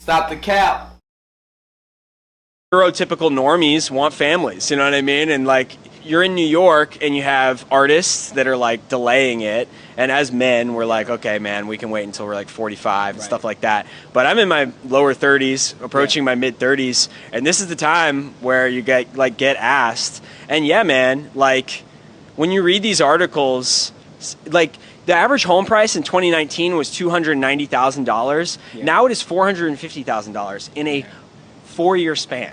Stop the cap. Neurotypical normies want families, you know what I mean? And like, you're in New York and you have artists that are like delaying it, and as men we're like, okay man, we can wait until we're like 45 and stuff like that. But I'm in my lower 30s, approaching my mid 30s, and this is the time where you get asked. And yeah man, like when you read these articles, like the average home price in 2019 was $290,000. Now it is $450,000 in a 4-year span.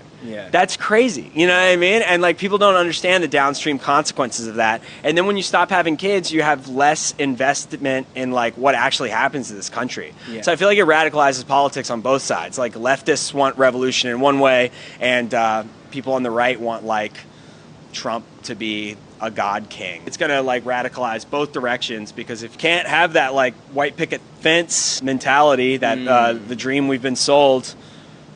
That's crazy. You know what I mean? And like, people don't understand the downstream consequences of that. And then when you stop having kids, you have less investment in like what actually happens to this country. So I feel like it radicalizes politics on both sides. Like, leftists want revolution in one way, and people on the right want like Trump to be a god king. It's gonna like radicalize both directions, because if you can't have that like white picket fence mentality that the dream we've been sold,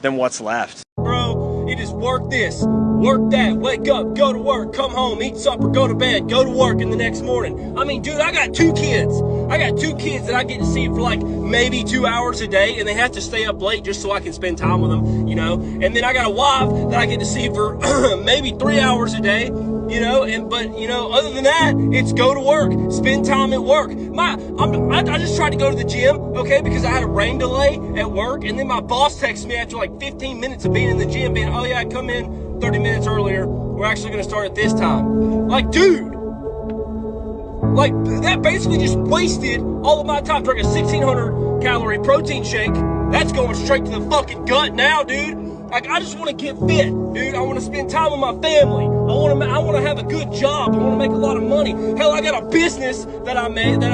then what's left? Bro, it is work this, work that, wake up, go to work, come home, eat supper, go to bed, go to work in the next morning. I mean, dude, I got 2 kids. I got 2 kids that I get to see for like maybe 2 hours a day, and they have to stay up late just so I can spend time with them, you know? And then I got a wife that I get to see for maybe 3 hours a day, you know? But you know, other than that, it's go to work, spend time at work. I just tried to go to the gym, okay, because I had a rain delay at work, and then my boss texted me after like 15 minutes of being in the gym, being, oh yeah, come in 30 minutes earlier. We're actually going to start at this time. Like, dude, like that basically just wasted all of my time. Drinking a 1,600 calorie protein shake. That's going straight to the fucking gut now, dude. Like, I just want to get fit, dude. I want to spend time with my family. I want to have a good job. I want to make a lot of money. Hell, I got a business that I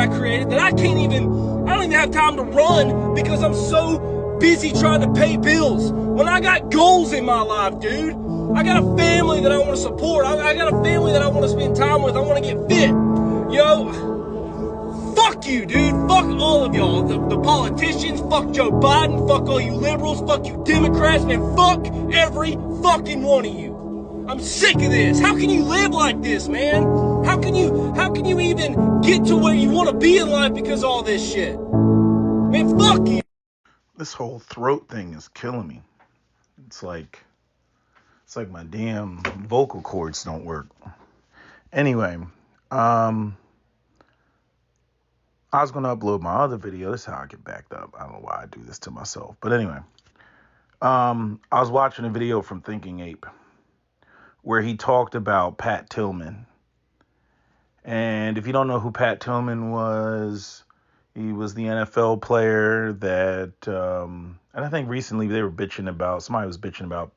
created that I don't even have time to run because I'm so busy trying to pay bills. When I got goals in my life, dude. I got a family that I want to support. I got a family that I want to spend time with. I want to get fit. Yo, fuck you, dude. Fuck all of y'all. The politicians, fuck Joe Biden, fuck all you liberals, fuck you Democrats, and fuck every fucking one of you. I'm sick of this. How can you live like this, man? How can you even get to where you want to be in life because of all this shit? Man, fuck you. This whole throat thing is killing me. It's like my damn vocal cords don't work. Anyway, I was going to upload my other video. This is how I get backed up. I don't know why I do this to myself. But anyway, I was watching a video from Thinking Ape where he talked about Pat Tillman. And if you don't know who Pat Tillman was, he was the NFL player that, and I think recently somebody was bitching about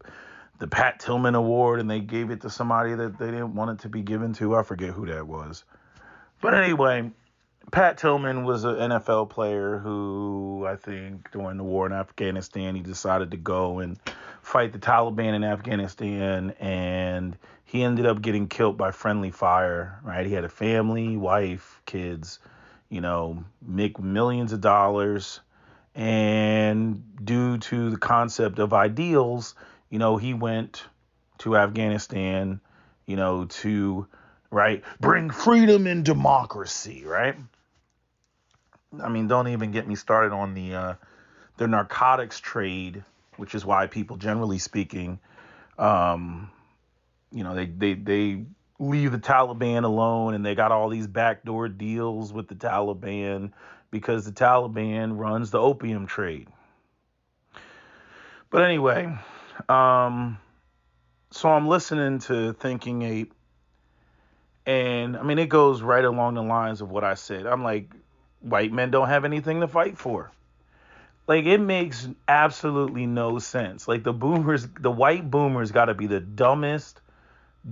the Pat Tillman Award, and they gave it to somebody that they didn't want it to be given to. I forget who that was. But anyway, Pat Tillman was an NFL player who, I think, during the war in Afghanistan, he decided to go and fight the Taliban in Afghanistan, and he ended up getting killed by friendly fire, right? He had a family, wife, kids, you know, make millions of dollars, and due to the concept of ideals, you know, he went to Afghanistan, you know, to, right, bring freedom and democracy, right? I mean, don't even get me started on the narcotics trade, which is why people, generally speaking, you know, they leave the Taliban alone, and they got all these backdoor deals with the Taliban because the Taliban runs the opium trade. But anyway, so I'm listening to Thinking Ape, and I mean, it goes right along the lines of what I said. I'm like, white men don't have anything to fight for. Like, it makes absolutely no sense. Like, the white boomers got to be the dumbest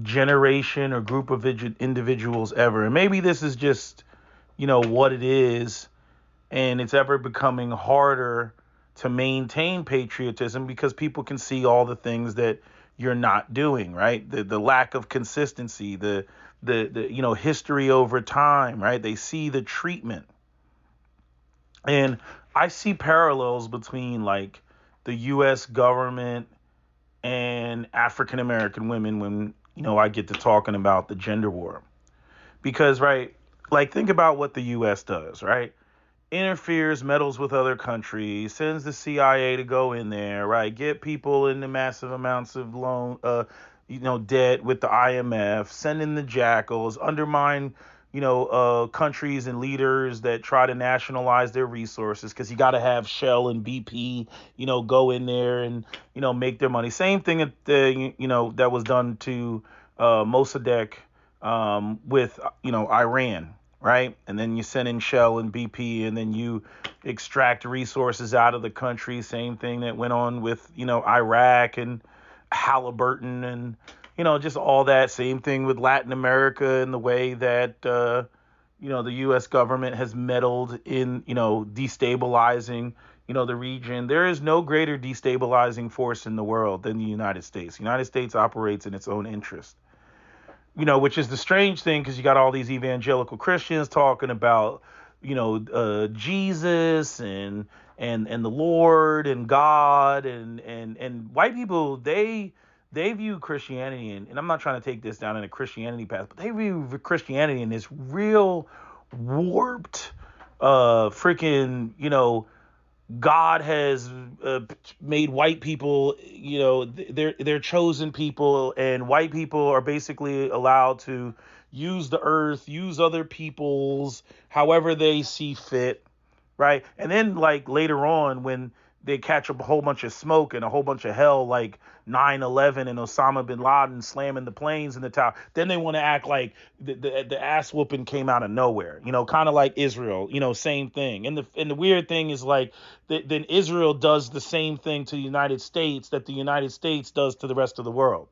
generation or group of individuals ever. And maybe this is just, you know, what it is, and it's ever becoming harder to maintain patriotism because people can see all the things that you're not doing, right? The lack of consistency, the you know, history over time, right? They see the treatment. And I see parallels between like the US government and African American women when, you know, I get to talking about the gender war. Because, right, like, think about what the US does, right? interferes, meddles with other countries, sends the CIA to go in there, right? Get people into massive amounts of debt with the IMF, send in the jackals, undermine, countries and leaders that try to nationalize their resources, because you got to have Shell and BP, go in there and, make their money. Same thing that was done to Mossadegh with, Iran. Right. And then you send in Shell and BP, and then you extract resources out of the country. Same thing that went on with, Iraq and Halliburton and, just all that. Same thing with Latin America and the way that, the U.S. government has meddled in, destabilizing, the region. There is no greater destabilizing force in the world than the United States. The United States operates in its own interest. Which is the strange thing, because you got all these evangelical Christians talking about, Jesus and the Lord and God and white people. They view Christianity, and I'm not trying to take this down in a Christianity path, but they view Christianity in this real warped, freaking, God has made white people, they're chosen people, and white people are basically allowed to use the earth, use other people's, however they see fit, right? And then, like, later on, when they catch up a whole bunch of smoke and a whole bunch of hell, like 9/11 and Osama bin Laden slamming the planes in the tower, then they want to act like the ass whooping came out of nowhere, kind of like Israel, same thing. And the weird thing is, like, then Israel does the same thing to the United States that the United States does to the rest of the world,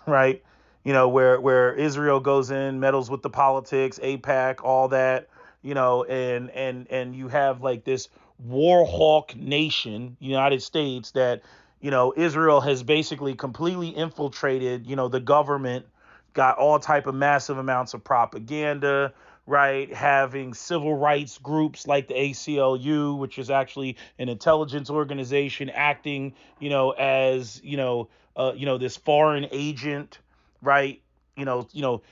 right? Where Israel goes in, meddles with the politics, AIPAC, all that, and you have, like, this war hawk nation, United States, that, Israel has basically completely infiltrated, the government, got all type of massive amounts of propaganda, right? Having civil rights groups like the ACLU, which is actually an intelligence organization, acting, as, this foreign agent, right?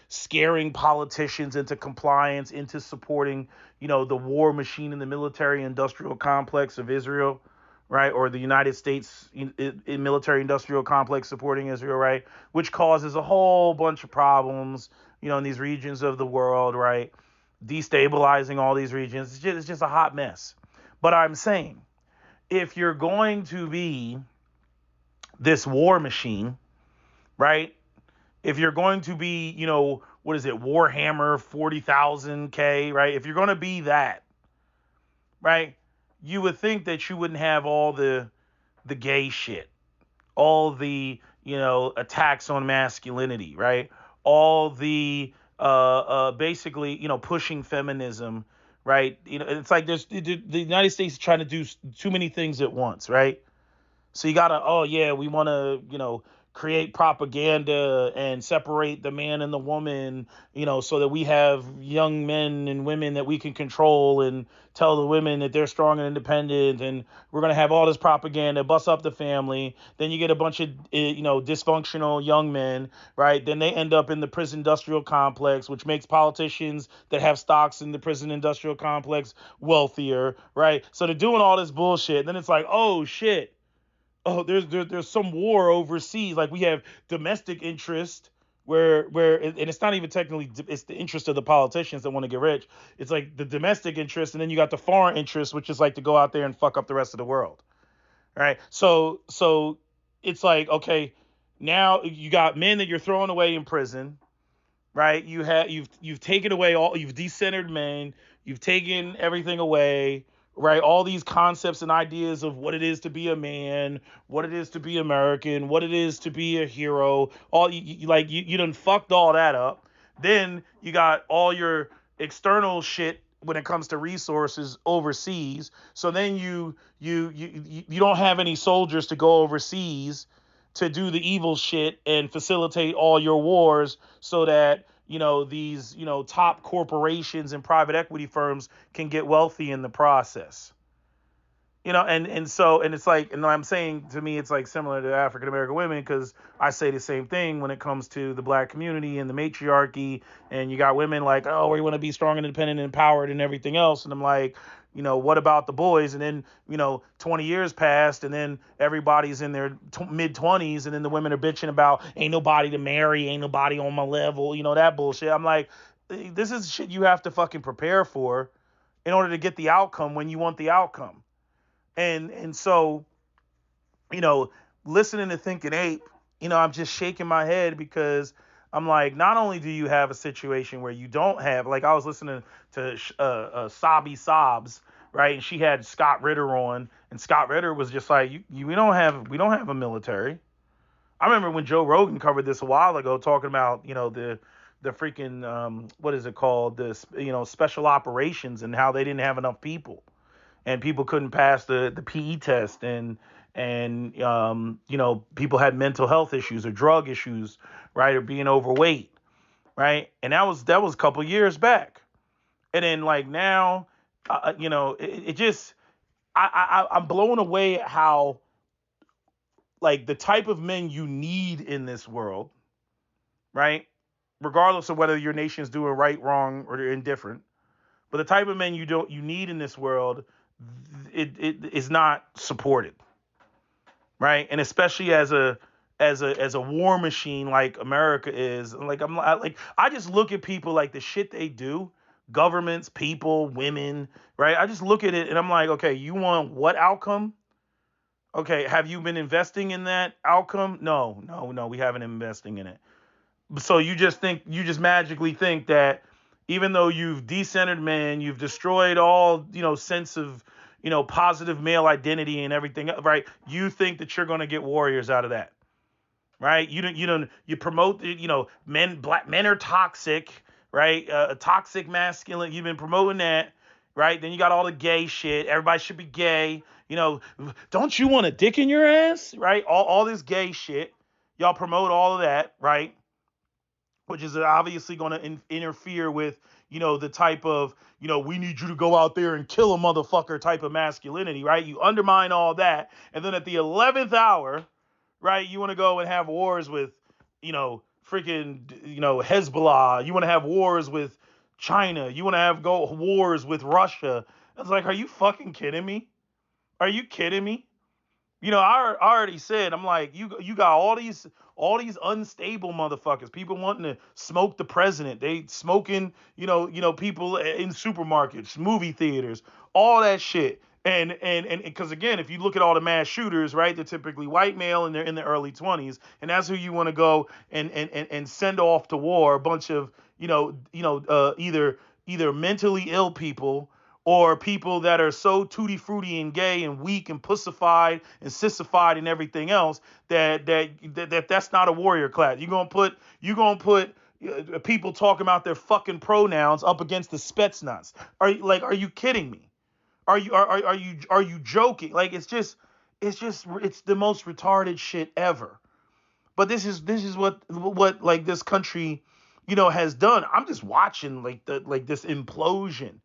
Scaring politicians into compliance, into supporting, the war machine in the military industrial complex of Israel, right? Or the United States in military industrial complex supporting Israel, right? Which causes a whole bunch of problems, in these regions of the world, right? Destabilizing all these regions. It's just a hot mess. But I'm saying, if you're going to be this war machine, right? If you're going to be, what is it, Warhammer 40,000K, right? If you're going to be that, right, you would think that you wouldn't have all the gay shit, all the, attacks on masculinity, right? All the basically, pushing feminism, right? It's like the United States is trying to do too many things at once, right? So you gotta, we want to, create propaganda and separate the man and the woman, so that we have young men and women that we can control, and tell the women that they're strong and independent, and we're going to have all this propaganda, bust up the family. Then you get a bunch of, dysfunctional young men, right? Then they end up in the prison industrial complex, which makes politicians that have stocks in the prison industrial complex wealthier, right? So they're doing all this bullshit. Then it's like, oh shit. Oh, there's some war overseas. Like, we have domestic interest where and it's not even technically, it's the interest of the politicians that want to get rich. It's like the domestic interest, and then you got the foreign interest, which is like to go out there and fuck up the rest of the world. Right? So it's like, okay, now you got men that you're throwing away in prison, right? You've taken away you've decentered men, you've taken everything away. Right, all these concepts and ideas of what it is to be a man, what it is to be American, what it is to be a hero. All you done fucked all that up. Then you got all your external shit when it comes to resources overseas. So then you don't have any soldiers to go overseas to do the evil shit and facilitate all your wars, so that these, top corporations and private equity firms can get wealthy in the process. And it's like, and I'm saying, to me, it's like similar to African American women, because I say the same thing when it comes to the black community and the matriarchy. And you got women like, oh, we want to be strong and independent and empowered and everything else. And I'm like, what about the boys? And then, 20 years passed, and then everybody's in their mid-20s, and then the women are bitching about ain't nobody to marry, ain't nobody on my level, that bullshit. I'm like, this is shit you have to fucking prepare for in order to get the outcome when you want the outcome. And so, listening to Thinking Ape, I'm just shaking my head because I'm like, not only do you have a situation where you don't have, like, I was listening to Sabi Sobs, right? And she had Scott Ritter on, and Scott Ritter was just like, we don't have a military. I remember when Joe Rogan covered this a while ago, talking about, the freaking, what is it called? This, special operations, and how they didn't have enough people, and people couldn't pass the PE test, and people had mental health issues or drug issues, right, or being overweight, right, and that was a couple years back, and then like now, it just I'm blown away at how, like, the type of men you need in this world, right, regardless of whether your nation is doing right, wrong, or they're indifferent, but the type of men you need in this world, it is not supported. Right, and especially as a war machine like America is, like I just look at people, like the shit they do, governments, people, women, right? I just look at it and I'm like, okay, you want what outcome? Okay, have you been investing in that outcome? No, we haven't been investing in it. So you just magically think that even though you've decentered man, you've destroyed all, sense of, positive male identity and everything, right? You think that you're going to get warriors out of that, right? You promote, black men are toxic, right? Toxic masculine. You've been promoting that, right? Then you got all the gay shit. Everybody should be gay. Don't you want a dick in your ass, right? All this gay shit. Y'all promote all of that, right? Which is obviously going to interfere with, the type of, we need you to go out there and kill a motherfucker type of masculinity, right? You undermine all that. And then at the 11th hour, right, you want to go and have wars with, freaking, Hezbollah. You want to have wars with China. You want to go wars with Russia. It's like, are you fucking kidding me? Are you kidding me? I already said, I'm like, you got all these unstable motherfuckers, people wanting to smoke the president. They smoking, people in supermarkets, movie theaters, all that shit. And because again, if you look at all the mass shooters, right, they're typically white male and they're in their early 20s, and that's who you want to go and send off to war, a bunch of, either mentally ill people, or people that are so tutti frutti and gay and weak and pussified and sissified and everything else that's not a warrior class. You're gonna put people talking about their fucking pronouns up against the Spetsnaz. Are you kidding me? Are you joking? Like, it's the most retarded shit ever. But this is what like this country, has done. I'm just watching this implosion.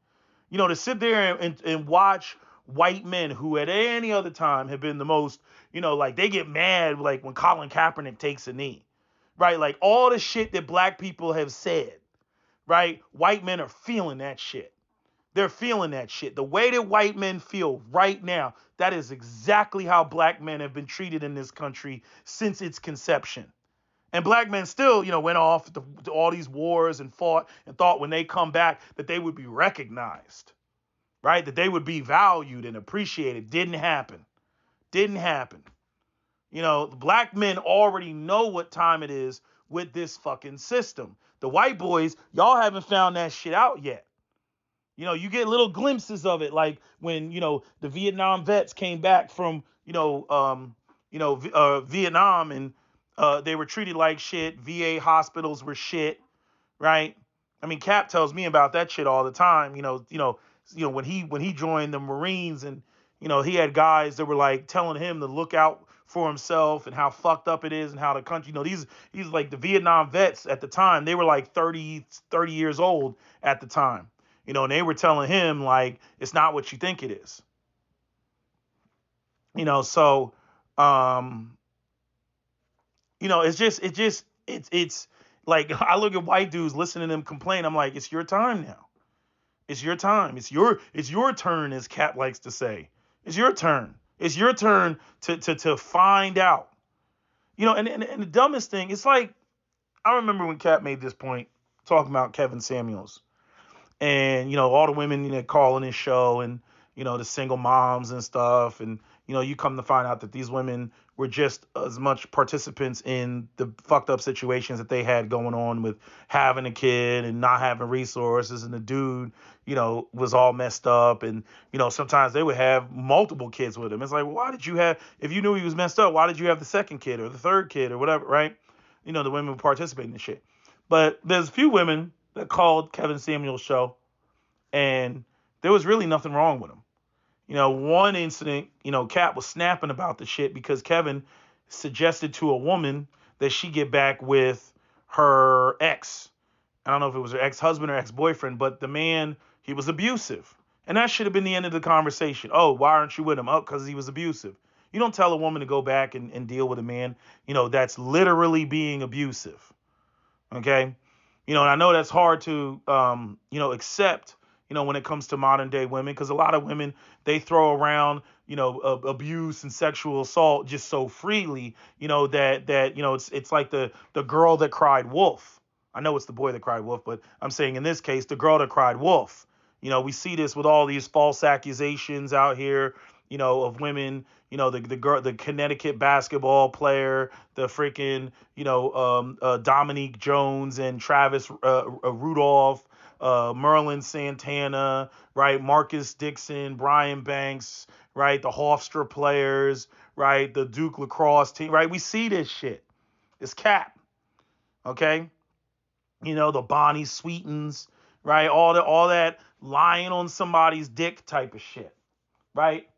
To sit there and watch white men who at any other time have been the most, like, they get mad like when Colin Kaepernick takes a knee, right? Like, all the shit that black people have said, right? White men are feeling that shit. They're feeling that shit. The way that white men feel right now, that is exactly how black men have been treated in this country since its conception. And black men still, went off to all these wars and fought and thought when they come back that they would be recognized, right? That they would be valued and appreciated. Didn't happen. The black men already know what time it is with this fucking system. The white boys, y'all haven't found that shit out yet. You get little glimpses of it, like when, the Vietnam vets came back from, Vietnam, and they were treated like shit. VA hospitals were shit, right? I mean, Cap tells me about that shit all the time. When he joined the Marines, and he had guys that were like telling him to look out for himself and how fucked up it is and how the country, these like the Vietnam vets at the time, they were like 30 years old at the time, and they were telling him like, it's not what you think it is. So it's like, I look at white dudes listening to them complain. I'm like, it's your time now. It's your time. It's your turn, as Cap likes to say. It's your turn. It's your turn to find out. And the dumbest thing, it's like, I remember when Cap made this point talking about Kevin Samuels. And all the women calling his show, and the single moms and stuff, and you come to find out that these women were just as much participants in the fucked up situations that they had going on with having a kid and not having resources, and the dude was all messed up, and sometimes they would have multiple kids with him. It's like, well, why did you have, if you knew he was messed up, why did you have the second kid or the third kid or whatever, right? The women would participate in this shit. But there's a few women that called Kevin Samuels' show, and there was really nothing wrong with him. One incident, Kat was snapping about the shit because Kevin suggested to a woman that she get back with her ex. I don't know if it was her ex-husband or ex-boyfriend, but the man, he was abusive. And that should have been the end of the conversation. Oh, why aren't you with him? Oh, because he was abusive. You don't tell a woman to go back and deal with a man, that's literally being abusive. Okay? And I know that's hard to, accept, when it comes to modern day women, because a lot of women, they throw around, abuse and sexual assault just so freely, that it's like the girl that cried wolf. I know it's the boy that cried wolf, but I'm saying in this case, the girl that cried wolf. We see this with all these false accusations out here, of women, the girl, the Connecticut basketball player, the freaking, Dominique Jones and Travis Rudolph, Merlin Santana, right? Marcus Dixon, Brian Banks, right? The Hofstra players, right? The Duke lacrosse team, right? We see this shit. It's Cap. Okay. The Bonnie Sweetens, right? All that lying on somebody's dick type of shit, right?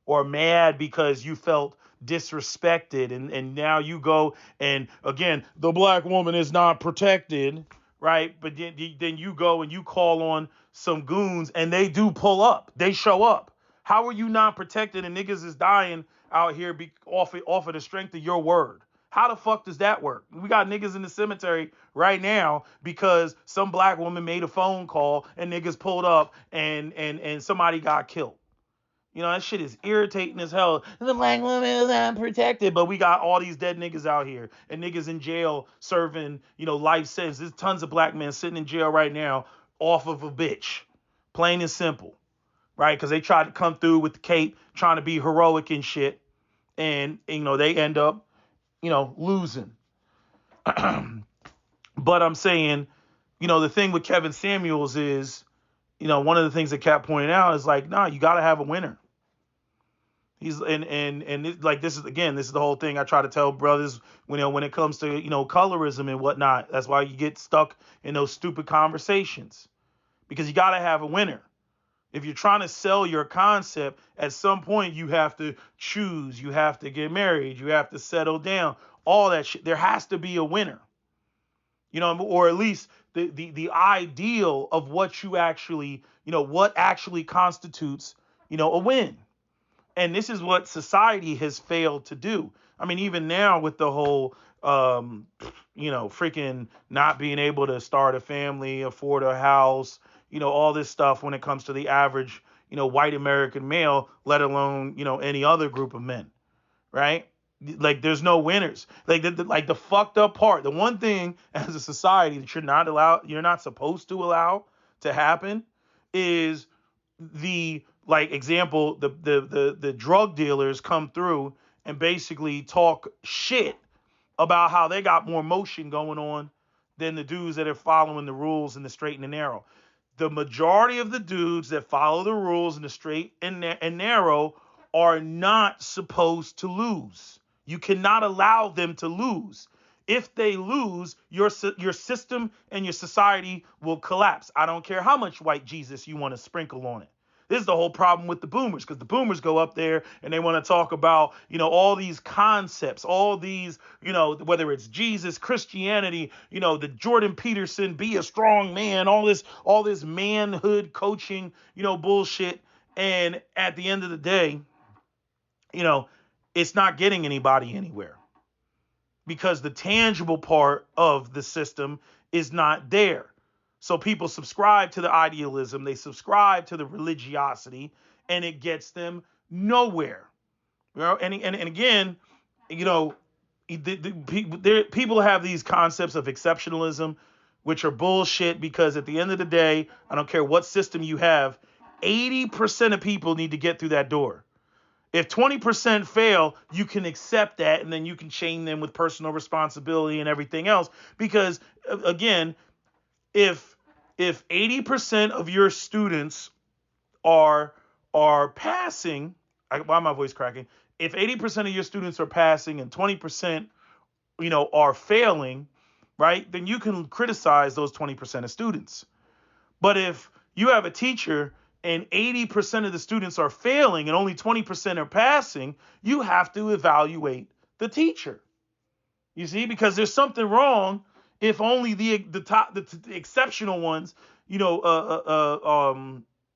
Or mad because you felt disrespected, and now you go, and again, the black woman is not protected, right? But then you go and you call on some goons, and they do pull up. They show up. How are you not protected, and niggas is dying out here off of the strength of your word? How the fuck does that work? We got niggas in the cemetery right now because some black woman made a phone call and niggas pulled up and somebody got killed. That shit is irritating as hell. The black woman is unprotected, but we got all these dead niggas out here and niggas in jail serving, life sentences. There's tons of black men sitting in jail right now off of a bitch. Plain and simple, right? Because they tried to come through with the cape, trying to be heroic and shit. And, they end up, losing. But I'm saying, the thing with Kevin Samuels is, one of the things that Cap pointed out is like, nah, you got to have a winner. He's this is the whole thing I try to tell brothers when it comes to colorism and whatnot. That's why you get stuck in those stupid conversations, because you got to have a winner. If you're trying to sell your concept, at some point you have to choose, you have to get married, you have to settle down, all that shit. There has to be a winner, or at least the ideal of what you actually, what actually constitutes, a win. And this is what society has failed to do. I mean, even now with the whole, freaking not being able to start a family, afford a house, all this stuff when it comes to the average, white American male, let alone, any other group of men, right? Like, there's no winners. Like, the fucked up part, the one thing as a society that you're not supposed to allow to happen is the, like, example, the drug dealers come through and basically talk shit about how they got more motion going on than the dudes that are following the rules in the straight and the narrow. The majority of the dudes that follow the rules in the straight and narrow are not supposed to lose. You cannot allow them to lose. If they lose, your system and your society will collapse. I don't care how much white Jesus you want to sprinkle on it. This is the whole problem with the boomers, because the boomers go up there and they want to talk about, all these concepts, all these, whether it's Jesus, Christianity, the Jordan Peterson, be a strong man, all this manhood coaching, bullshit. And at the end of the day, it's not getting anybody anywhere, because the tangible part of the system is not there. So people subscribe to the idealism, they subscribe to the religiosity, and it gets them nowhere. You know, and again, you know, people have these concepts of exceptionalism, which are bullshit because at the end of the day, I don't care what system you have, 80% of people need to get through that door. If 20% fail, you can accept that and then you can chain them with personal responsibility and everything else. Because again, if 80% of your students are passing, why am my voice cracking? If 80% of your students are passing and 20%, are failing, right? Then you can criticize those 20% of students. But if you have a teacher and 80% of the students are failing and only 20% are passing, you have to evaluate the teacher. You see, because there's something wrong if only the exceptional ones,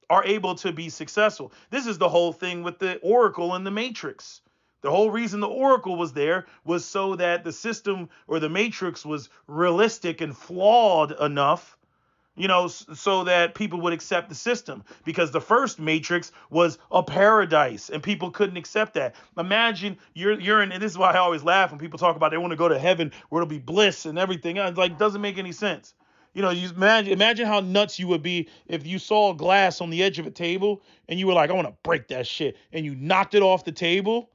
are able to be successful. This is the whole thing with the Oracle and the Matrix. The whole reason the Oracle was there was so that the system or the Matrix was realistic and flawed enough, so that people would accept the system, because the first Matrix was a paradise and people couldn't accept that. Imagine you're in, and this is why I always laugh when people talk about they want to go to heaven where it'll be bliss and everything. It's like, doesn't make any sense. You imagine how nuts you would be if you saw glass on the edge of a table and you were like, I want to break that shit, and you knocked it off the table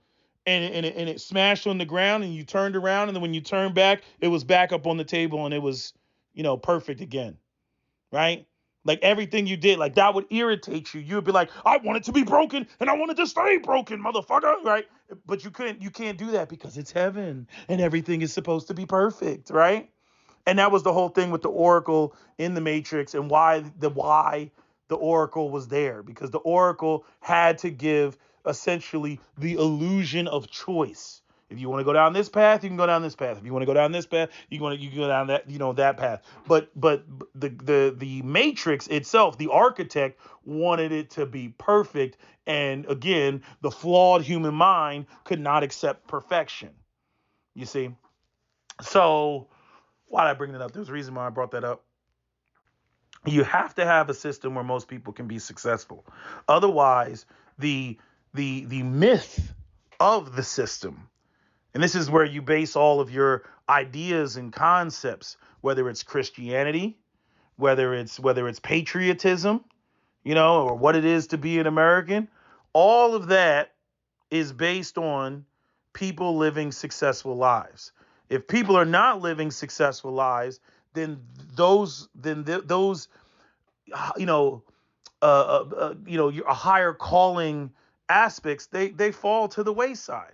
and it smashed on the ground, and you turned around, and then when you turned back, it was back up on the table and it was, perfect again. Right? Like everything you did, like that would irritate you. You'd be like, I want it to be broken and I want it to stay broken, motherfucker. Right? But you can't do that because it's heaven and everything is supposed to be perfect. Right? And that was the whole thing with the Oracle in the Matrix, and why the Oracle was there, because the Oracle had to give essentially the illusion of choice. If you want to go down this path, you can go down this path. If you want to go down this path, you can go down that, that path. But the Matrix itself, the architect wanted it to be perfect. And again, the flawed human mind could not accept perfection. You see? So why did I bring that up? There's a reason why I brought that up. You have to have a system where most people can be successful. Otherwise, the myth of the system, and this is where you base all of your ideas and concepts, whether it's Christianity, whether it's patriotism, or what it is to be an American, all of that is based on people living successful lives. If people are not living successful lives, then those your higher calling aspects, they fall to the wayside.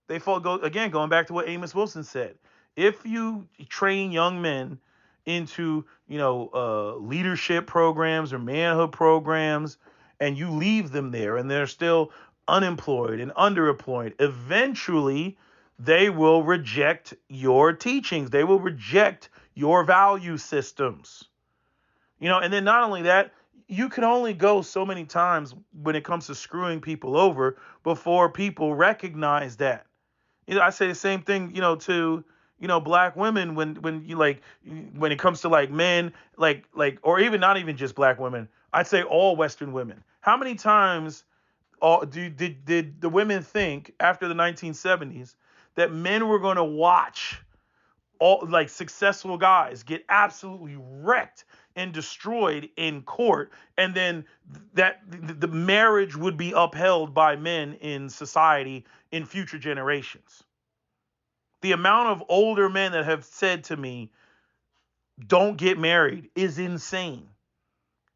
They going back to what Amos Wilson said. If you train young men into, leadership programs or manhood programs, and you leave them there and they're still unemployed and underemployed, eventually they will reject your teachings. They will reject your value systems. And then not only that, you can only go so many times when it comes to screwing people over before people recognize that. I say the same thing, to, black women when it comes to like men, or even not even just black women. I'd say all Western women. How many times did the women think after the 1970s that men were going to watch all like successful guys get absolutely wrecked and destroyed in court, and then that the marriage would be upheld by men in society in future generations? The amount of older men that have said to me, don't get married, is insane.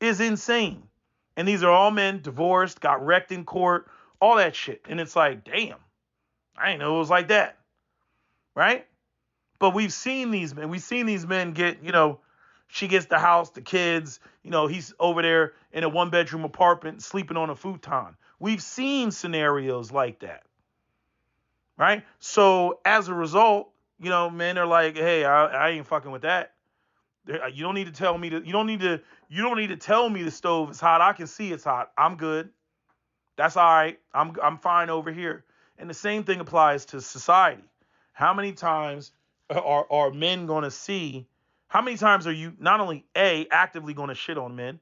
And these are all men divorced, got wrecked in court, all that shit. And it's like, damn, I didn't know it was like that. Right? But we've seen these men get, she gets the house, the kids, he's over there in a 1-bedroom apartment sleeping on a futon. We've seen scenarios like that. Right? So as a result, men are like, hey, I ain't fucking with that. You don't need to tell me you don't need to tell me the stove is hot. I can see it's hot. I'm good. That's all right. I'm fine over here. And the same thing applies to society. How many times are men going to see How many times are you not only A, actively going to shit on men,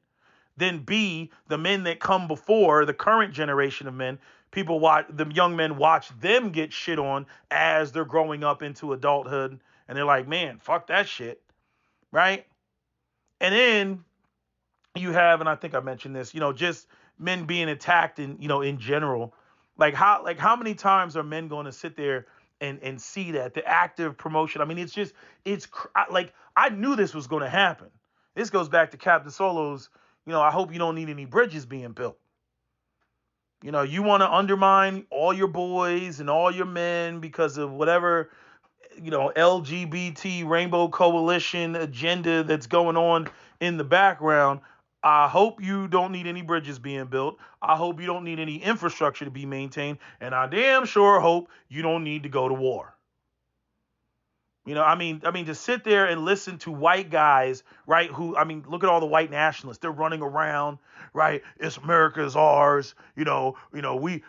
then B, the men that come before, the current generation of men, the young men watch them get shit on as they're growing up into adulthood, and they're like, man, fuck that shit, right? And then you have, and I think I mentioned this, just men being attacked in general. How many times are men going to sit there and see that the active promotion? I mean, I knew this was going to happen. This goes back to Captain Solo's, I hope you don't need any bridges being built. You want to undermine all your boys and all your men because of whatever, LGBT Rainbow Coalition agenda that's going on in the background. I hope you don't need any bridges being built. I hope you don't need any infrastructure to be maintained. And I damn sure hope you don't need to go to war. I mean, to sit there and listen to white guys, right? Look at all the white nationalists. They're running around, right? It's America's ours. We didn't.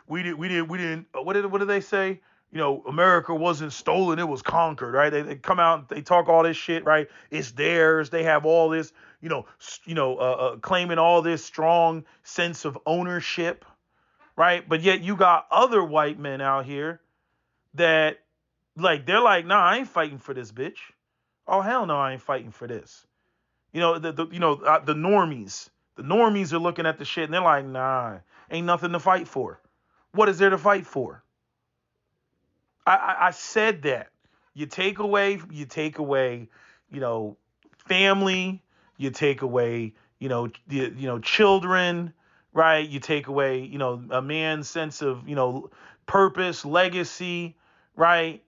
What did they say? America wasn't stolen, it was conquered, right? They come out, they talk all this shit, right? It's theirs. They have all this, claiming all this strong sense of ownership, right? But yet you got other white men out here that, they're like, nah, I ain't fighting for this bitch. Oh, hell no, I ain't fighting for this. The normies. The normies are looking at the shit and they're like, nah, ain't nothing to fight for. What is there to fight for? I said that. You take away, family. You take away, children, right? You take away, a man's sense of, purpose, legacy, right?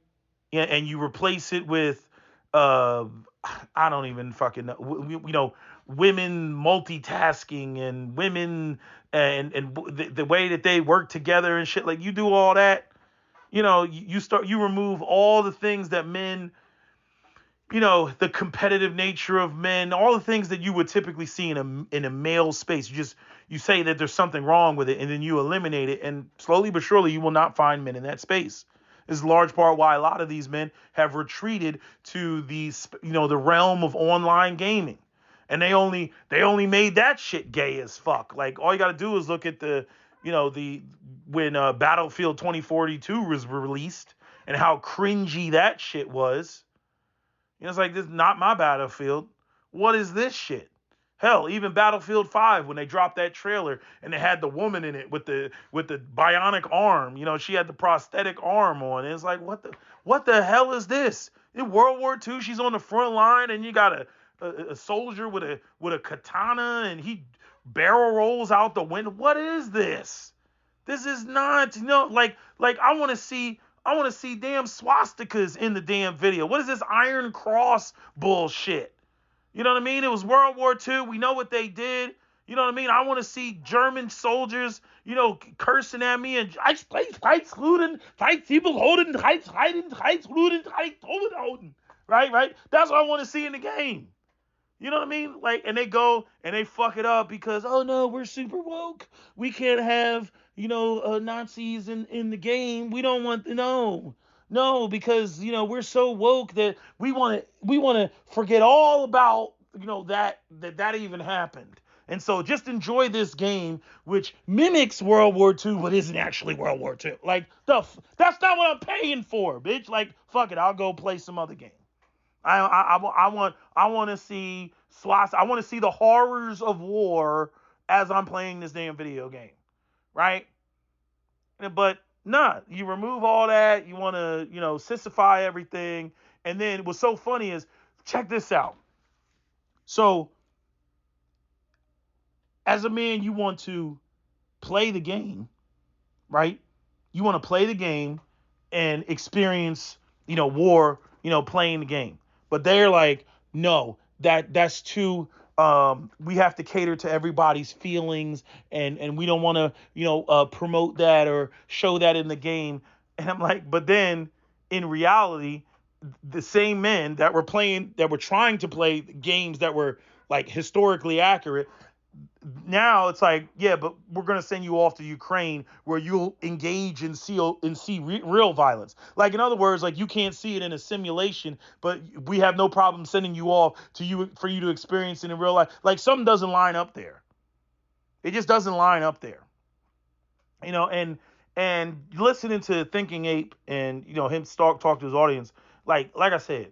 And you replace it with, I don't even fucking know, women multitasking and women and the way that they work together and shit. Like, you do all that. You remove all the things that men, the competitive nature of men, all the things that you would typically see in a male space. You say that there's something wrong with it, and then you eliminate it, and slowly but surely you will not find men in that space. This is a large part why a lot of these men have retreated to the realm of online gaming, and they only made that shit gay as fuck. Like, all you got to do is look at when Battlefield 2042 was released and how cringy that shit was. It's like, this is not my Battlefield. What is this shit? Hell, even Battlefield 5, when they dropped that trailer and they had the woman in it with the bionic arm, she had the prosthetic arm on. And it's like, what the hell is this? In World War II, she's on the front line and you got a soldier with a katana and he barrel rolls out the window. What is this? This is not, I want to see damn swastikas in the damn video. What is this Iron Cross bullshit? You know what I mean? It was World War II. We know what they did. You know what I mean? I want to see German soldiers, cursing at me and right? That's what I want to see in the game. You know what I mean? And they go and they fuck it up because, oh no, we're super woke. We can't have, Nazis in the game. We don't want no, because, we're so woke that we want to forget all about, that even happened. And so just enjoy this game, which mimics World War II, but isn't actually World War II. That's not what I'm paying for, bitch. Fuck it. I'll go play some other game. I want to see SWAT. I want to see the horrors of war as I'm playing this damn video game, right? But nah, you remove all that. You want to, sissify everything. And then what's so funny is, check this out. So, as a man, you want to play the game, right? You want to play the game and experience, war, playing the game. But they're like, no, that's too, we have to cater to everybody's feelings and we don't want to, promote that or show that in the game. And I'm like, but then in reality, the same men that were trying to play games that were historically accurate, Now it's like, yeah, but we're gonna send you off to Ukraine where you'll engage and see real violence. Like in other words, like you can't see it in a simulation, but we have no problem sending you off to you for you to experience it in real life. Like something doesn't line up there. It just doesn't line up there. And listening to Thinking Ape and him talk to his audience, like I said,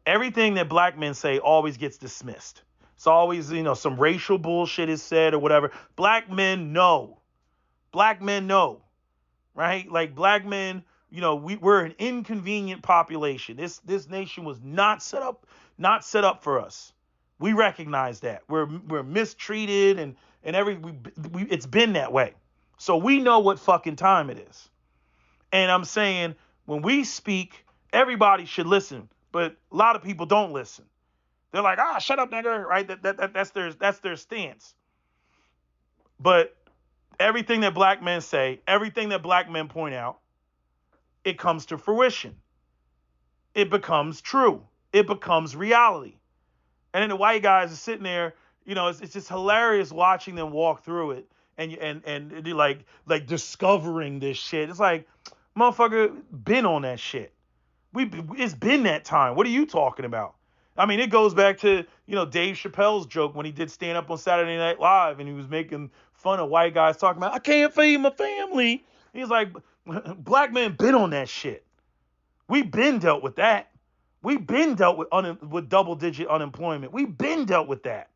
everything that black men say always gets dismissed. It's always, some racial bullshit is said or whatever. Black men know. Black men know. Right? Like black men, we're an inconvenient population. This nation was not set up for us. We recognize that. We're mistreated and it's been that way. So we know what fucking time it is. And I'm saying when we speak, everybody should listen, but a lot of people don't listen. They're like, shut up, nigga, right? That's their stance. But everything that black men say, everything that black men point out, it comes to fruition. It becomes true. It becomes reality. And then the white guys are sitting there, it's just hilarious watching them walk through it and like discovering this shit. It's like, motherfucker, been on that shit. It's been that time. What are you talking about? I mean, it goes back to, Dave Chappelle's joke when he did stand up on Saturday Night Live and he was making fun of white guys talking about, I can't feed my family. He's like, black men been on that shit. We've been dealt with that. We've been dealt with double-digit unemployment. We've been dealt with that.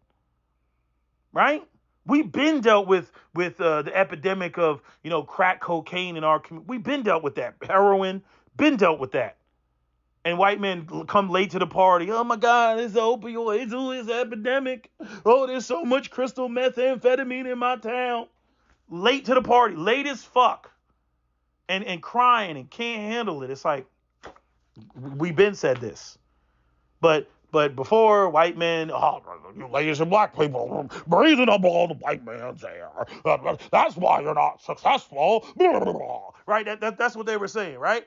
Right? We've been dealt with the epidemic of, crack cocaine in our community. We've been dealt with that. Heroin, been dealt with that. And white men come late to the party. Oh my God, it's the opioid. It's an epidemic. Oh, there's so much crystal methamphetamine in my town. Late to the party, late as fuck. And crying and can't handle it. It's like, we've been said this. But before, white men, you ladies and black people, breathing up all the white man's air. That's why you're not successful. Right? That's what they were saying, right?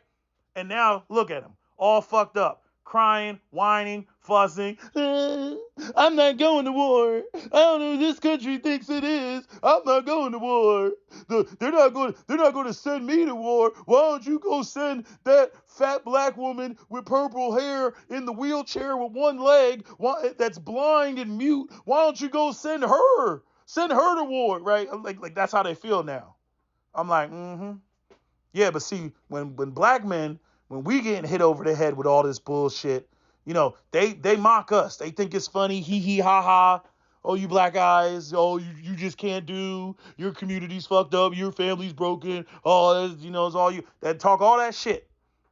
And now, look at them. All fucked up, crying, whining, fussing. I'm not going to war. I don't know what this country thinks it is. I'm not going to war. They're not going to send me to war. Why don't you go send that fat black woman with purple hair in the wheelchair with one leg that's blind and mute? Why don't you go send her? Send her to war, right? Like that's how they feel now. I'm like, yeah, but see, when black men, when we getting hit over the head with all this bullshit, they mock us. They think it's funny. Hee hee ha ha. Oh, you black guys. Oh, you just can't do. Your community's fucked up. Your family's broken. Oh, it's all you. That talk all that shit.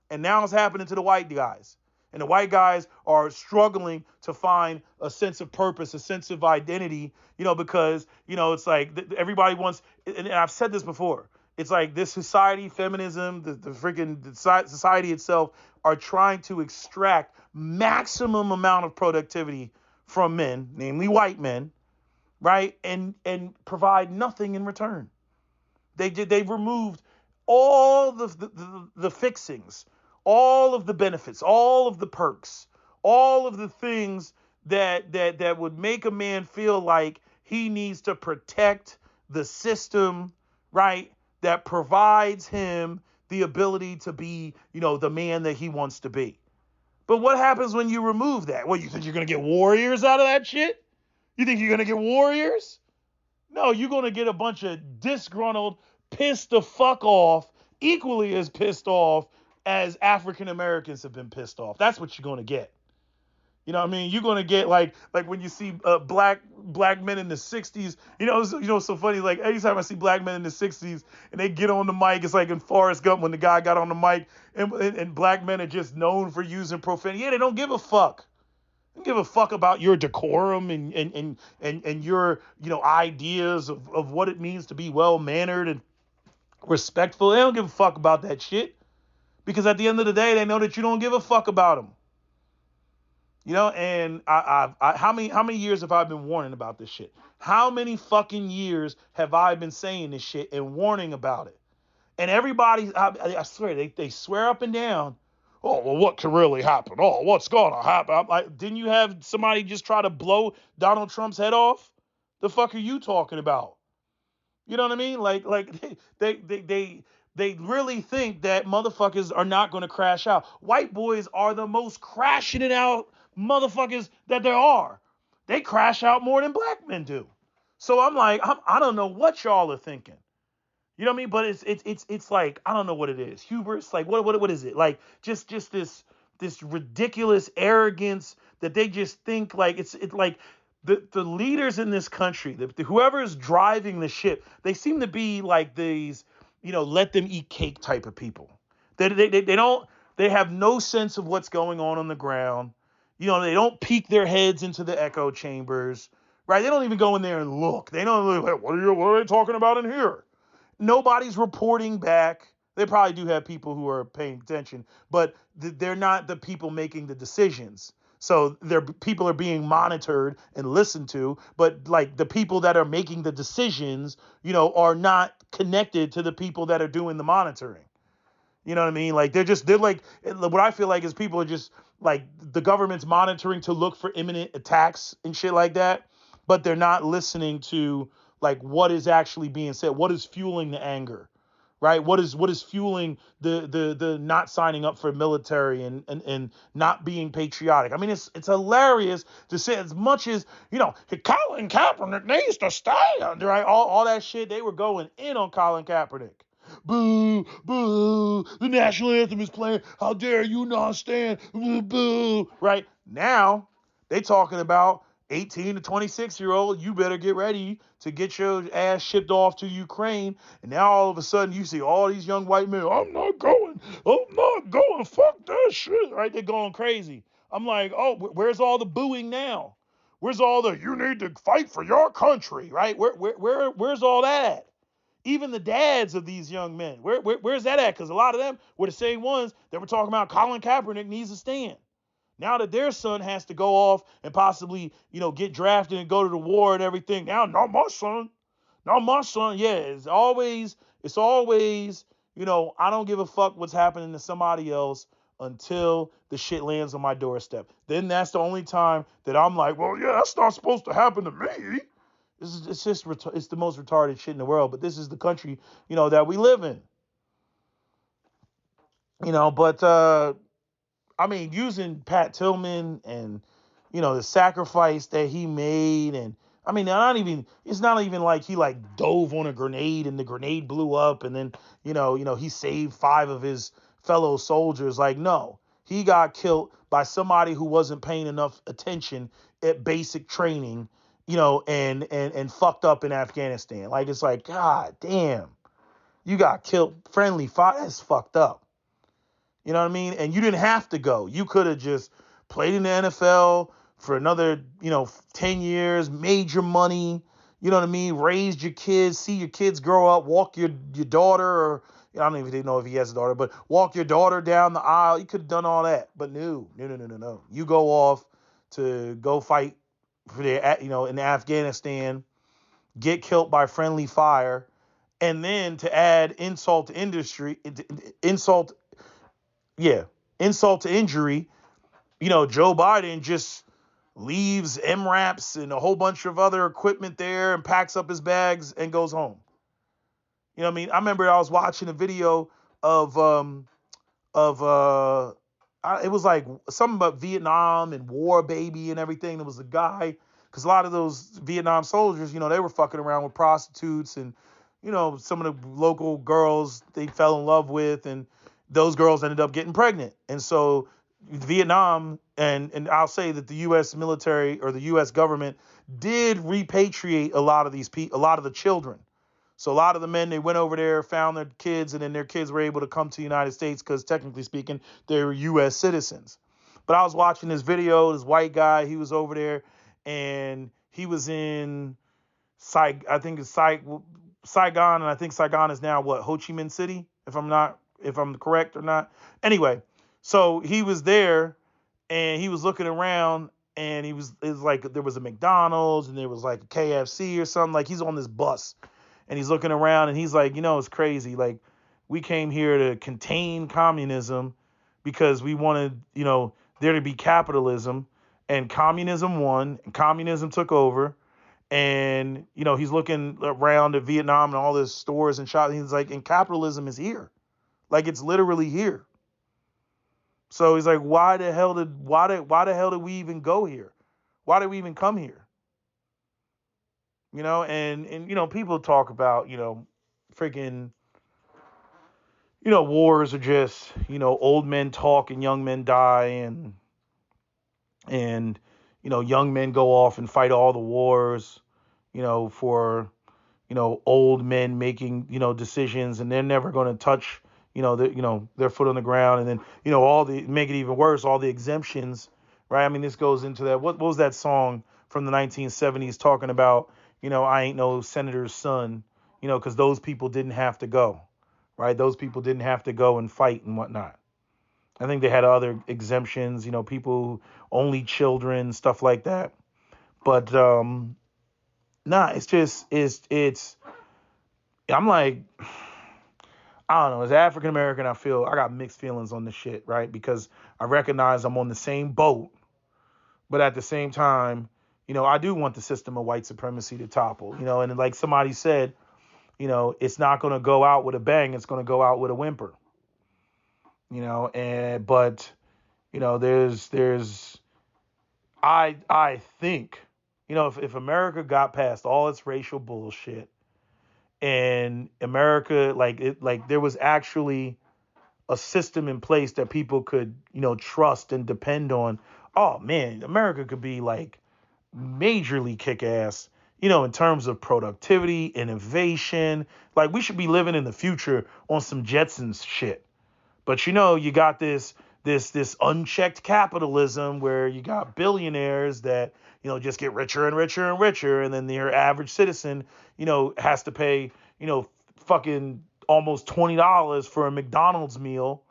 And now it's happening to the white guys. And the white guys are struggling to find a sense of purpose, a sense of identity, because, it's like everybody wants, and I've said this before, it's like this society, feminism, the freaking society itself are trying to extract maximum amount of productivity from men, namely white men, right? And provide nothing in return. They've removed all the fixings, all of the benefits, all of the perks, all of the things that would make a man feel like he needs to protect the system, right? That provides him the ability to be, the man that he wants to be. But what happens when you remove that? What, you think you're going to get warriors out of that shit? You think you're going to get warriors? No, you're going to get a bunch of disgruntled, pissed the fuck off, equally as pissed off as African Americans have been pissed off. That's what you're going to get. You know what I mean? You're going to get like when you see black men in the 60s, it's so funny. Like anytime I see black men in the 60s and they get on the mic, it's like in Forrest Gump when the guy got on the mic and black men are just known for using profanity. Yeah, they don't give a fuck. They don't give a fuck about your decorum and your, ideas of what it means to be well-mannered and respectful. They don't give a fuck about that shit because at the end of the day, they know that you don't give a fuck about them. And how many years have I been warning about this shit? How many fucking years have I been saying this shit and warning about it? And everybody, I swear, they swear up and down, oh, well, what can really happen? Oh, what's going to happen? I'm like, didn't you have somebody just try to blow Donald Trump's head off? The fuck are you talking about? You know what I mean? Like they really think that motherfuckers are not going to crash out. White boys are the most crashing it out motherfuckers that there are. They crash out more than black men do. So I'm like, I don't know what y'all are thinking. You know what I mean? But it's like, I don't know what it is. Hubris, like what is it? Like just this ridiculous arrogance that they just think like it's like the leaders in this country, whoever is driving the ship, they seem to be like these, let them eat cake type of people. They have no sense of what's going on the ground. They don't peek their heads into the echo chambers, right? They don't even go in there and look. They don't really, what are they talking about in here? Nobody's reporting back. They probably do have people who are paying attention, but they're not the people making the decisions. So people are being monitored and listened to, but like the people that are making the decisions, are not connected to the people that are doing the monitoring. You know what I mean? Like they're like, what I feel like is people are just like the government's monitoring to look for imminent attacks and shit like that, but they're not listening to like what is actually being said, what is fueling the anger, right? What is fueling the not signing up for military and not being patriotic. I mean, it's hilarious to say as much as, Colin Kaepernick needs to stand, right? All that shit, they were going in on Colin Kaepernick. Boo, boo, the national anthem is playing. How dare you not stand? Boo, boo. Right now, they talking about 18 to 26-year-old, you better get ready to get your ass shipped off to Ukraine. And now all of a sudden you see all these young white men, I'm not going, fuck that shit, right? They're going crazy. I'm like, oh, where's all the booing now? Where's all the, you need to fight for your country, right? Where's all that? Even the dads of these young men, where's that at? Because a lot of them were the same ones that were talking about Colin Kaepernick needs to stand. Now that their son has to go off and possibly, get drafted and go to the war and everything. Now, not my son. Yeah, it's always, I don't give a fuck what's happening to somebody else until the shit lands on my doorstep. Then that's the only time that I'm like, well, yeah, that's not supposed to happen to me. It's the most retarded shit in the world. But this is the country, that we live in. But I mean, using Pat Tillman and, the sacrifice that he made. And I mean, it's not even like he like dove on a grenade and the grenade blew up. And then, he saved 5 of his fellow soldiers. Like, no, he got killed by somebody who wasn't paying enough attention at basic training, and fucked up in Afghanistan. Like, it's like, God damn, you got killed. Friendly fire. That's fucked up. You know what I mean? And you didn't have to go. You could have just played in the NFL for another, 10 years, made your money, you know what I mean? Raised your kids, see your kids grow up, walk your daughter, or I don't even know if he has a daughter, but walk your daughter down the aisle. You could have done all that. But no. You go off to go fight for in Afghanistan, get killed by friendly fire, and then to add insult to injury, Joe Biden just leaves MRAPs and a whole bunch of other equipment there and packs up his bags and goes home. You know what I mean? I remember I was watching a video of it was like something about Vietnam and war baby and everything. There was a guy, because a lot of those Vietnam soldiers, they were fucking around with prostitutes and, some of the local girls they fell in love with, and those girls ended up getting pregnant. And so Vietnam, and I'll say that the U.S. military or the U.S. government did repatriate a lot of the children. So a lot of the men, they went over there, found their kids, and then their kids were able to come to the United States because technically speaking, they were U.S. citizens. But I was watching this video, this white guy, he was over there, and he was in Saigon, and I think Saigon is now what, Ho Chi Minh City, if I'm correct or not. Anyway, so he was there and he was looking around, and it was like there was a McDonald's and there was like a KFC or something. Like, he's on this bus and he's looking around and he's like, it's crazy. Like, we came here to contain communism because we wanted, there to be capitalism, and communism won and communism took over. And, he's looking around at Vietnam and all the stores and shops. He's like, and capitalism is here. Like, it's literally here. So he's like, why the hell did we even go here? Why did we even come here? And people talk about, freaking, wars are just, old men talk and young men die, and young men go off and fight all the wars, for, old men making, decisions, and they're never going to touch, their foot on the ground. And then, make it even worse, all the exemptions, right? I mean, this goes into that. What was that song from the 1970s talking about, I ain't no senator's son, because those people didn't have to go, right? Those people didn't have to go and fight and whatnot. I think they had other exemptions, people, only children, stuff like that. But it's just, I'm like, I don't know, as African American, I got mixed feelings on this shit, right? Because I recognize I'm on the same boat, but at the same time, I do want the system of white supremacy to topple, and like somebody said, it's not going to go out with a bang, it's going to go out with a whimper. But there's I think, if America got past all its racial bullshit, and America, like there was actually a system in place that people could, trust and depend on, oh man, America could be like majorly kick ass, in terms of productivity, innovation. Like, we should be living in the future on some Jetsons shit. But you got this unchecked capitalism where you got billionaires that, just get richer and richer and richer. And then your average citizen, has to pay, fucking almost $20 for a McDonald's meal.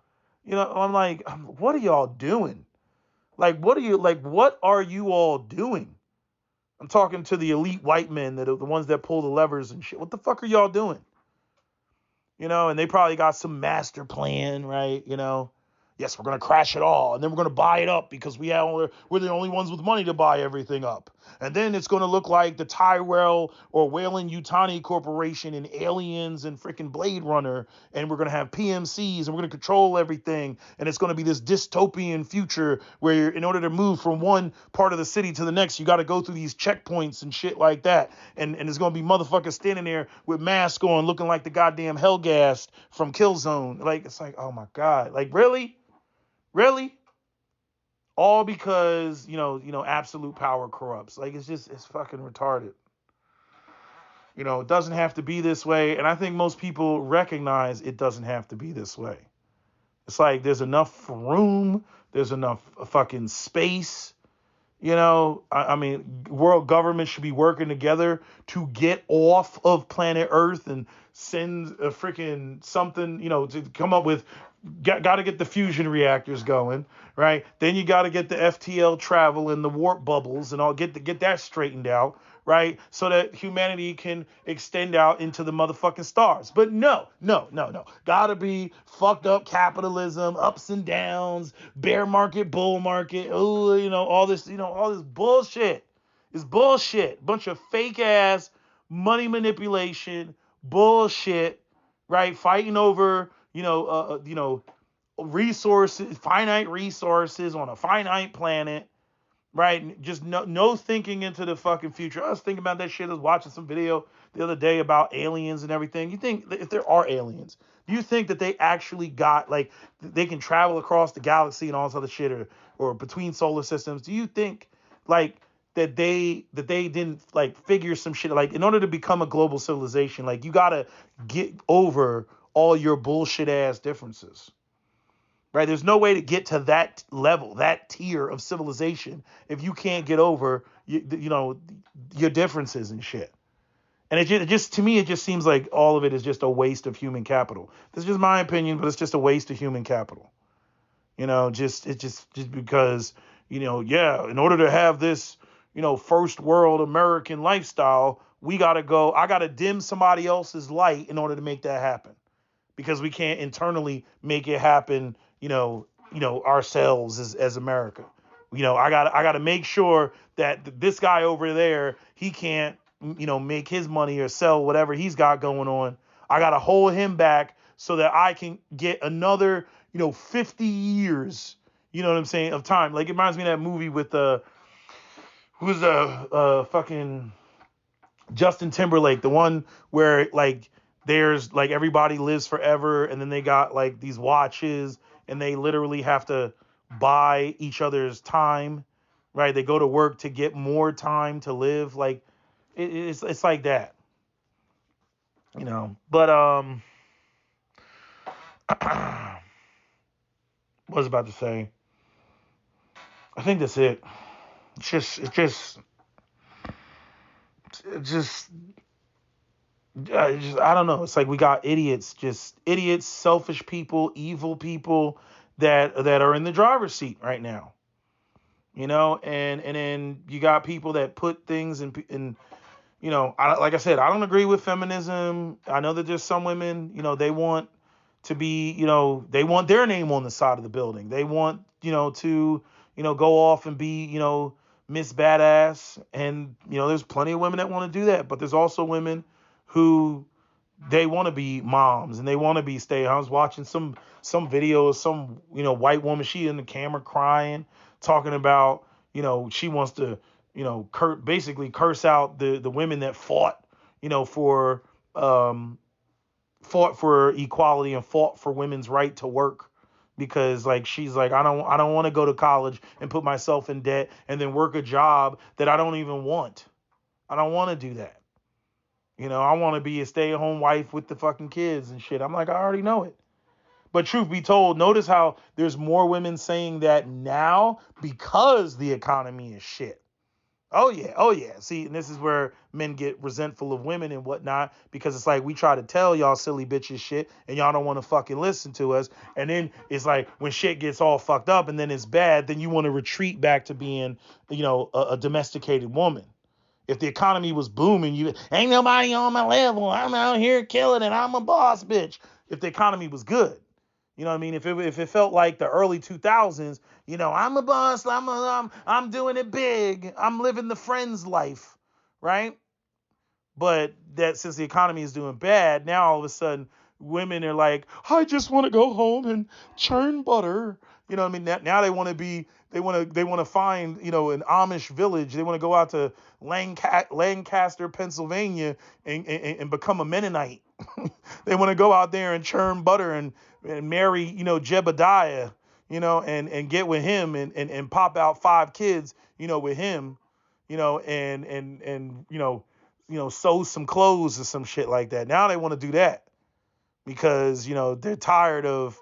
I'm like, what are y'all doing? What are you all doing? I'm talking to the elite white men that are the ones that pull the levers and shit. What the fuck are y'all doing? And they probably got some master plan, right? Yes, we're going to crash it all, and then we're going to buy it up because we're the only ones with money to buy everything up. And then it's going to look like the Tyrell or Weyland-Yutani Corporation and Aliens and freaking Blade Runner, and we're going to have PMCs, and we're going to control everything, and it's going to be this dystopian future where in order to move from one part of the city to the next, you got to go through these checkpoints and shit like that. And there's going to be motherfuckers standing there with masks on looking like the goddamn Hellgast from Killzone. Like, it's like, oh my God. Like, really? Really? All because, absolute power corrupts. Like, it's fucking retarded. It doesn't have to be this way. And I think most people recognize it doesn't have to be this way. It's like there's enough room. There's enough fucking space. I mean, world governments should be working together to get off of planet Earth and send a freaking something, to come up with. Got to get the fusion reactors going, right? Then you got to get the FTL travel and the warp bubbles and all, get that straightened out, right? So that humanity can extend out into the motherfucking stars. But no. Got to be fucked up capitalism, ups and downs, bear market, bull market, all this bullshit. It's bullshit. Bunch of fake ass money manipulation, bullshit, right? Fighting over resources, finite resources on a finite planet, right? Just no thinking into the fucking future. I was thinking about that shit. I was watching some video the other day about aliens and everything. You think if there are aliens, do you think that they actually got, like, they can travel across the galaxy and all this other shit, or between solar systems? Do you think, like, that they didn't, like, figure some shit, like, in order to become a global civilization, like, you gotta get over all your bullshit ass differences, right? There's no way to get to that level, that tier of civilization, if you can't get over, your differences and shit. And it just to me, it just seems like all of it is just a waste of human capital. This is just my opinion, but it's just a waste of human capital. Just because, in order to have this, first world American lifestyle, I got to dim somebody else's light in order to make that happen. Because we can't internally make it happen, ourselves as America. I gotta make sure that this guy over there, he can't, make his money or sell whatever he's got going on. I got to hold him back so that I can get another, 50 years, you know what I'm saying, of time. Like, it reminds me of that movie with who's fucking Justin Timberlake, the one where like there's like everybody lives forever and then they got like these watches and they literally have to buy each other's time, right? They go to work to get more time to live. Like it's like that, But what was I about to say? I think that's it. I don't know. It's like we got idiots, selfish people, evil people that are in the driver's seat right now. And then you got people that put things in like I said, I don't agree with feminism. I know that there's some women, they want to be, they want their name on the side of the building. They want, to, go off and be, Miss Badass. And, there's plenty of women that want to do that. But there's also women who they want to be moms and they want to be I was watching some video of some, white woman, she in the camera crying, talking about, she wants to, basically curse out the women that fought, fought for equality and fought for women's right to work. Because like she's like, I don't want to go to college and put myself in debt and then work a job that I don't even want. I don't want to do that. I want to be a stay-at-home wife with the fucking kids and shit. I'm like, I already know it. But truth be told, notice how there's more women saying that now because the economy is shit. Oh yeah. See, and this is where men get resentful of women and whatnot, because it's like we try to tell y'all silly bitches shit and y'all don't want to fucking listen to us. And then it's like when shit gets all fucked up and then it's bad, then you want to retreat back to being, a domesticated woman. If the economy was booming, you ain't nobody on my level. I'm out here killing it. I'm a boss, bitch. If the economy was good. You know what I mean? If it felt like the early 2000s, I'm a boss, I'm doing it big, I'm living the Friends life, right? But that since the economy is doing bad, now all of a sudden women are like, I just want to go home and churn butter. You know what I mean? Now they want to find, an Amish village. They want to go out to Lancaster, Pennsylvania and become a Mennonite. They want to go out there and churn butter and marry, Jebediah, and get with him and pop out 5 kids, with him, and sew some clothes or some shit like that. Now they want to do that because, they're tired of,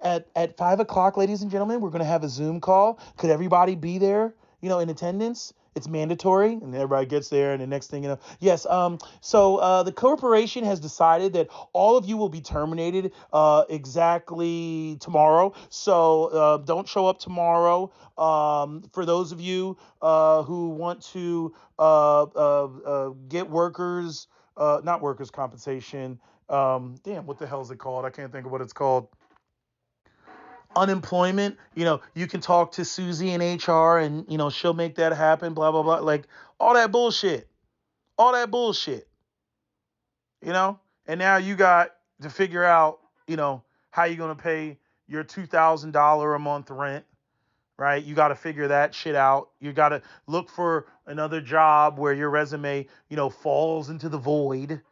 at 5 o'clock, ladies and gentlemen, we're going to have a Zoom call. Could everybody be there, in attendance? It's mandatory, and everybody gets there, and the next thing you know, yes. So the corporation has decided that all of you will be terminated exactly tomorrow. So don't show up tomorrow. For those of you who want to get workers, not workers' compensation. What the hell is it called? I can't think of what it's called. Unemployment, you can talk to Susie in HR and, she'll make that happen, blah, blah, blah. Like all that bullshit, and now you got to figure out, how you're going to pay your $2,000 a month rent, right? You got to figure that shit out. You got to look for another job where your resume, falls into the void.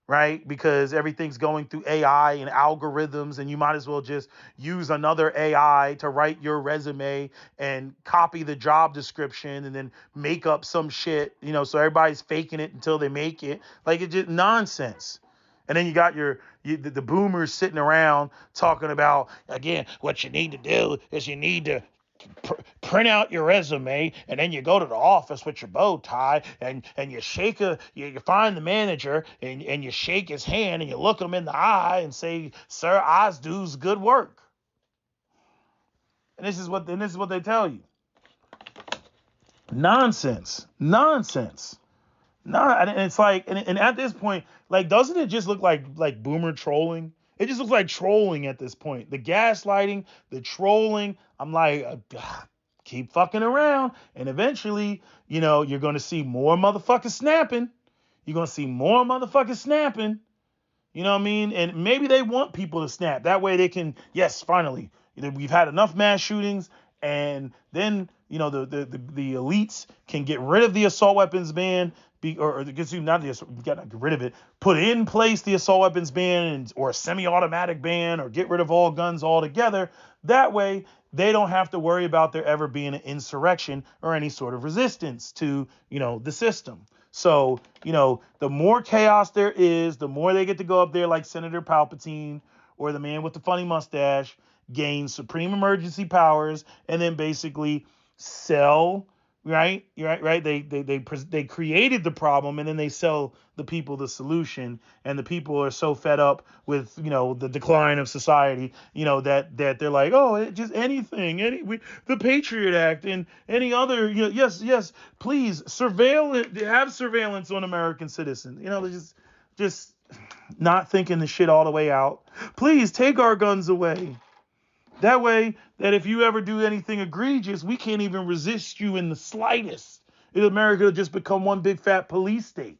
Right? Because everything's going through AI and algorithms, and you might as well just use another AI to write your resume and copy the job description and then make up some shit, so everybody's faking it until they make it. Like, it's just nonsense. And then you got the boomers sitting around talking about, again, what you need to do is you need to print out your resume, and then you go to the office with your bow tie, and you shake you find the manager, and you shake his hand, and you look him in the eye and say, "Sir, I do's good work." And this is what they tell you. Nonsense. And it's like, and at this point, like, doesn't it just look like boomer trolling? It just looks like trolling at this point. The gaslighting, the trolling. I'm like, Keep fucking around. And eventually, you know, you're going to see more motherfuckers snapping. You're going to see more motherfuckers snapping. You know what I mean? And maybe they want people to snap. That way they can, yes, finally, we've had enough mass shootings. And then, you know, the elites can get rid of the assault weapons ban, or not the assault, you got to get rid of it, put in place the assault weapons ban or a semi-automatic ban, or get rid of all guns altogether. That way they don't have to worry about there ever being an insurrection or any sort of resistance to, you know, the system. So, you know, the more chaos there is, the more they get to go up there like Senator Palpatine or the man with the funny mustache, gain supreme emergency powers, and then basically sell, right? Right. They created the problem, and then they sell the people the solution. And the people are so fed up with, you know, the decline of society, you know, that they're like, oh, just anything, the Patriot Act and any other, you know, yes, please have surveillance on American citizens. You know, they're just not thinking the shit all the way out. Please take our guns away. That way, that if you ever do anything egregious, we can't even resist you in the slightest. America will just become one big fat police state.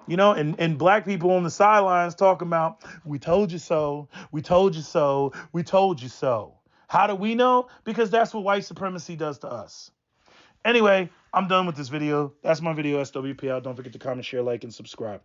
You know, and black people on the sidelines talking about, we told you so, we told you so, we told you so. How do we know? Because that's what white supremacy does to us. Anyway, I'm done with this video. That's my video, SWP out. Don't forget to comment, share, like, and subscribe.